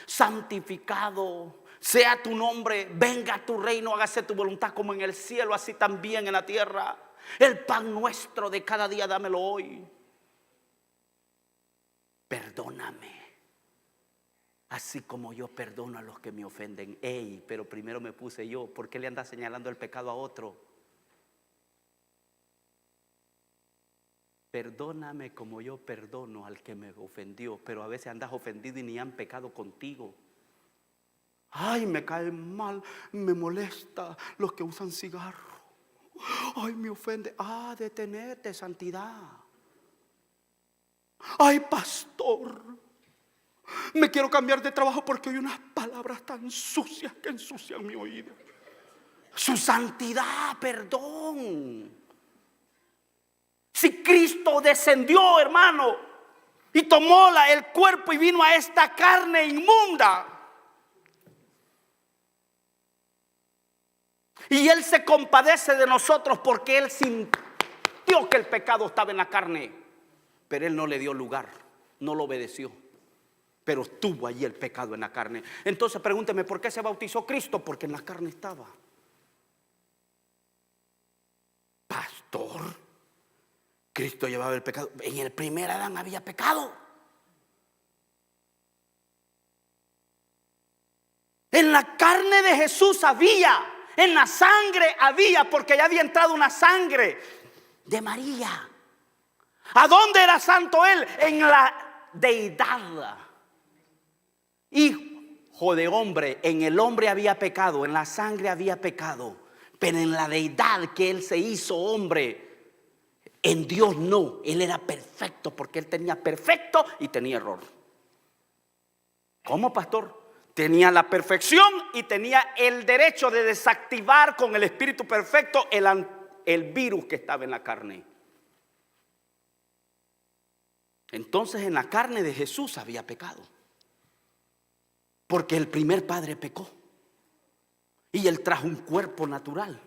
santificado sea tu nombre, venga tu reino, hágase tu voluntad como en el cielo, así también en la tierra. El pan nuestro de cada día dámelo hoy. Perdóname, así como yo perdono a los que me ofenden. Ey, pero primero me puse yo. ¿Por qué le anda señalando el pecado a otro? Perdóname como yo perdono al que me ofendió. Pero a veces andas ofendido y ni han pecado contigo. Ay, me cae mal, me molesta los que usan cigarro. Ay, me ofende. Detenete, santidad. Ay, pastor, me quiero cambiar de trabajo porque hay unas palabras tan sucias que ensucian mi oído. Su santidad, perdón. Si Cristo descendió, hermano, y tomó el cuerpo y vino a esta carne inmunda, y Él se compadece de nosotros porque Él sintió que el pecado estaba en la carne, pero Él no le dio lugar, no lo obedeció, pero estuvo allí el pecado en la carne. Entonces pregúnteme, ¿por qué se bautizó Cristo? Porque en la carne estaba. Pastor, Cristo llevaba el pecado. En el primer Adán había pecado. En la carne de Jesús había. En la sangre había, porque ya había entrado una sangre de María. ¿A dónde era santo Él? En la deidad. Hijo de hombre, en el hombre había pecado, en la sangre había pecado, pero en la deidad que Él se hizo hombre, en Dios no. Él era perfecto porque Él tenía perfecto y tenía error. ¿Cómo, pastor? Tenía la perfección y tenía el derecho de desactivar con el Espíritu perfecto el virus que estaba en la carne. Entonces en la carne de Jesús había pecado, porque el primer padre pecó y Él trajo un cuerpo natural.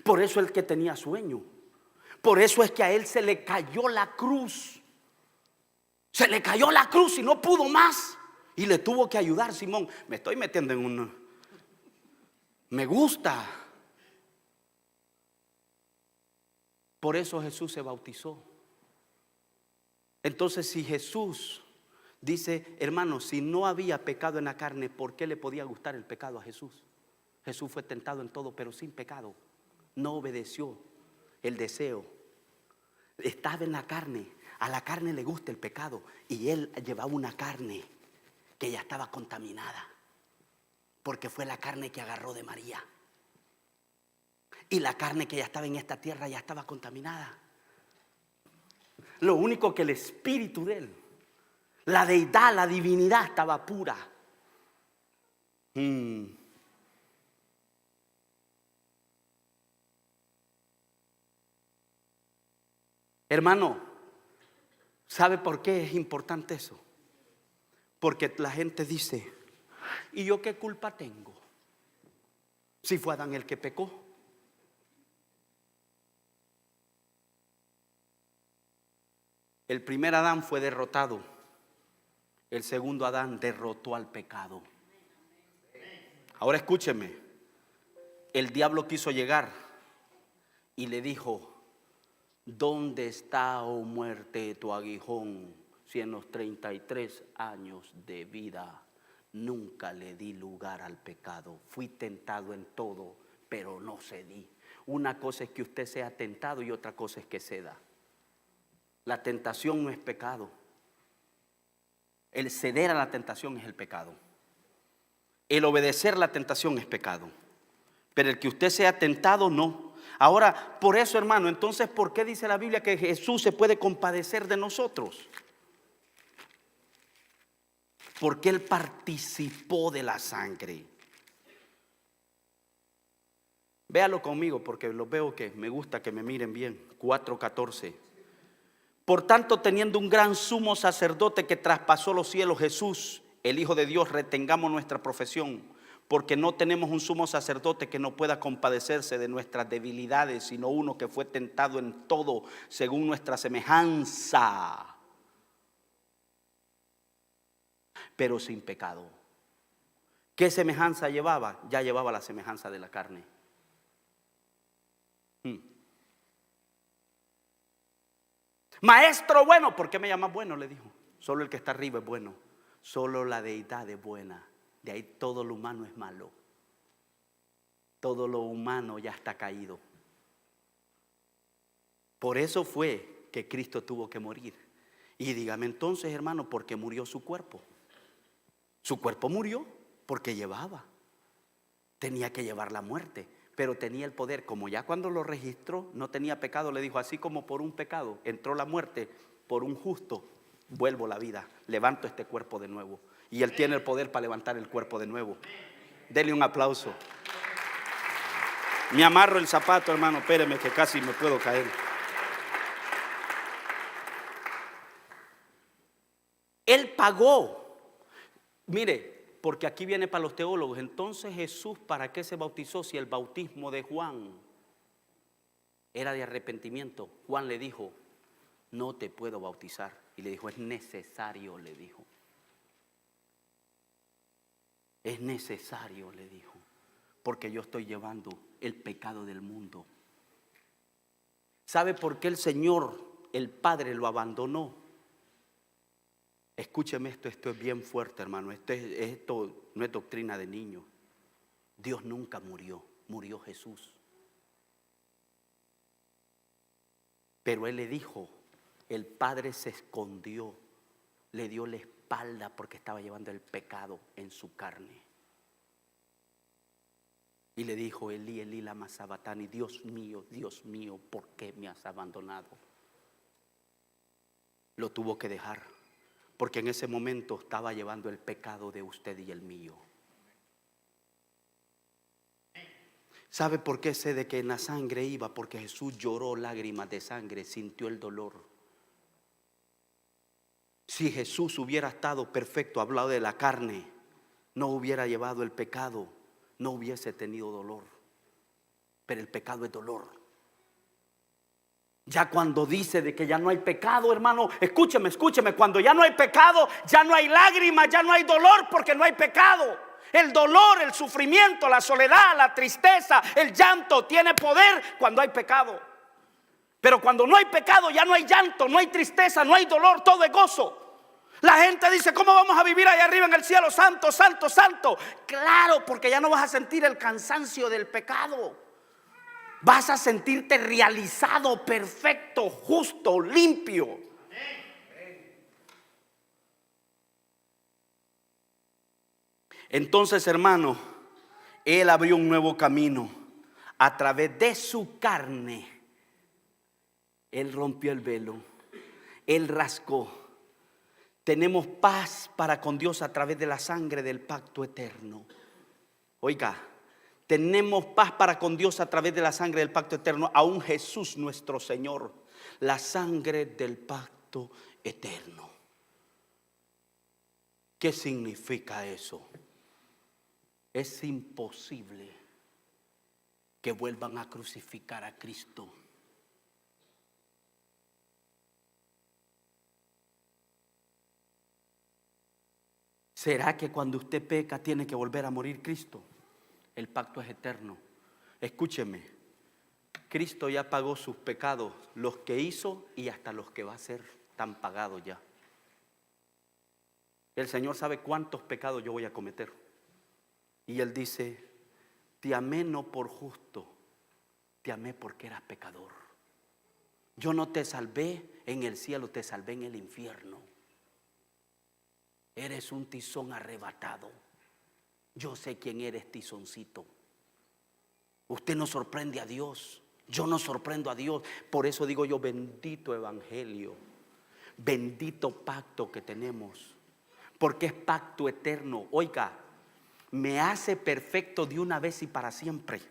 Por eso el que tenía sueño. Por eso es que a Él se le cayó la cruz. Se le cayó la cruz y no pudo más. Y le tuvo que ayudar Simón. Me estoy metiendo en un... Me gusta. Por eso Jesús se bautizó. Entonces si Jesús dice, hermano, si no había pecado en la carne, ¿por qué le podía gustar el pecado a Jesús? Jesús fue tentado en todo, pero sin pecado. No obedeció el deseo. Estaba en la carne. A la carne le gusta el pecado. Y Él llevaba una carne que ya estaba contaminada, porque fue la carne que agarró de María. Y la carne que ya estaba en esta tierra ya estaba contaminada. Lo único que el espíritu de Él, la deidad, la divinidad estaba pura. Hermano, ¿sabe por qué es importante eso? Porque la gente dice, ¿y yo qué culpa tengo? Si fue Adán el que pecó. El primer Adán fue derrotado. El segundo Adán derrotó al pecado. Ahora escúcheme. El diablo quiso llegar y le dijo, ¿dónde está, oh muerte, tu aguijón? Si en los 33 años de vida nunca le di lugar al pecado. Fui tentado en todo, pero no cedí. Una cosa es que usted sea tentado y otra cosa es que ceda. La tentación no es pecado. El ceder a la tentación es el pecado. El obedecer la tentación es pecado. Pero el que usted sea tentado, no. Ahora, por eso, hermano, entonces, ¿por qué dice la Biblia que Jesús se puede compadecer de nosotros? Porque Él participó de la sangre. Véalo conmigo porque lo veo que me gusta que me miren bien. 4:14. Por tanto, teniendo un gran sumo sacerdote que traspasó los cielos, Jesús, el Hijo de Dios, retengamos nuestra profesión, porque no tenemos un sumo sacerdote que no pueda compadecerse de nuestras debilidades, sino uno que fue tentado en todo según nuestra semejanza, pero sin pecado. ¿Qué semejanza llevaba? Ya llevaba la semejanza de la carne. Maestro bueno, ¿por qué me llamas bueno? Le dijo. Solo el que está arriba es bueno. Solo la deidad es buena. De ahí todo lo humano es malo. Todo lo humano ya está caído. Por eso fue que Cristo tuvo que morir. Y dígame entonces, hermano, ¿por qué murió su cuerpo? Su cuerpo murió porque tenía que llevar la muerte, pero tenía el poder. Como ya cuando lo registró no tenía pecado, le dijo: así como por un pecado entró la muerte, por un justo vuelvo la vida, levanto este cuerpo de nuevo. Y Él tiene el poder para levantar el cuerpo de nuevo. Dele un aplauso. Me amarro el zapato, hermano, espéreme que casi me puedo caer. Él pagó. Mire, porque aquí viene para los teólogos. Entonces Jesús, ¿para qué se bautizó si el bautismo de Juan era de arrepentimiento? Juan le dijo: no te puedo bautizar. Y le dijo: es necesario, le dijo. Es necesario, le dijo, porque yo estoy llevando el pecado del mundo. ¿Sabe por qué el Señor, el Padre, lo abandonó? Escúcheme esto es bien fuerte, hermano. Esto no es doctrina de niños. Dios nunca murió, murió Jesús. Pero Él le dijo, el Padre se escondió, le dio la espalda porque estaba llevando el pecado en su carne. Y le dijo: Elí, Elí, lama sabactani, Dios mío, ¿por qué me has abandonado? Lo tuvo que dejar, porque en ese momento estaba llevando el pecado de usted y el mío. ¿Sabe por qué sé de que en la sangre iba? Porque Jesús lloró lágrimas de sangre, sintió el dolor. Si Jesús hubiera estado perfecto, hablado de la carne, no hubiera llevado el pecado, no hubiese tenido dolor. Pero el pecado es dolor. Ya cuando dice de que ya no hay pecado, hermano, escúcheme, cuando ya no hay pecado, ya no hay lágrimas, ya no hay dolor, porque no hay pecado. El dolor, el sufrimiento, la soledad, la tristeza, el llanto tiene poder cuando hay pecado. Pero cuando no hay pecado, ya no hay llanto, no hay tristeza, no hay dolor, todo es gozo. La gente dice: ¿cómo vamos a vivir allá arriba en el cielo? Santo, santo, santo. Claro, porque ya no vas a sentir el cansancio del pecado. Vas a sentirte realizado, perfecto, justo, limpio. Entonces, hermano, Él abrió un nuevo camino a través de su carne. Él rompió el velo, Él rascó. Tenemos paz para con Dios a través de la sangre del pacto eterno. Oiga, tenemos paz para con Dios a través de la sangre del pacto eterno, aún Jesús nuestro Señor, la sangre del pacto eterno. ¿Qué significa eso? Es imposible que vuelvan a crucificar a Cristo. ¿Será que cuando usted peca tiene que volver a morir Cristo? El pacto es eterno. Escúcheme, Cristo ya pagó sus pecados, los que hizo y hasta los que va a hacer, están pagados ya. El Señor sabe cuántos pecados yo voy a cometer. Y Él dice: te amé no por justo, te amé porque eras pecador. Yo no te salvé en el cielo, te salvé en el infierno. Eres un tizón arrebatado. Yo sé quién eres, tizoncito. Usted no sorprende a Dios. Yo no sorprendo a Dios. Por eso digo yo: bendito evangelio, bendito pacto que tenemos, porque es pacto eterno. Oiga, me hace perfecto de una vez y para siempre.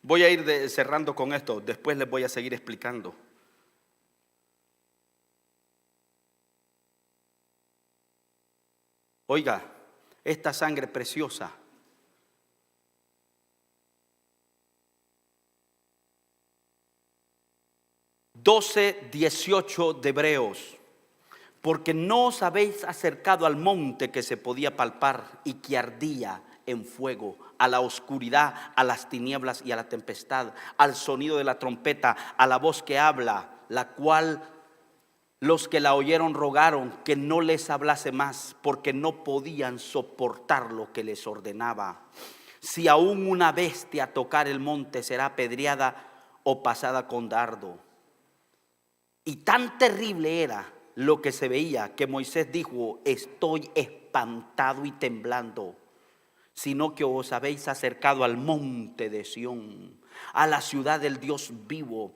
Voy a ir cerrando con esto. Después les voy a seguir explicando. Oiga, esta sangre preciosa (12:18 de Hebreos): porque no os habéis acercado al monte que se podía palpar y que ardía en fuego, a la oscuridad, a las tinieblas y a la tempestad, al sonido de la trompeta, a la voz que habla, la cual los que la oyeron rogaron que no les hablase más, porque no podían soportar lo que les ordenaba. Si aún una bestia tocar el monte, será apedreada o pasada con dardo. Y tan terrible era lo que se veía que Moisés dijo: estoy espantado y temblando, sino que os habéis acercado al monte de Sión, a la ciudad del Dios vivo,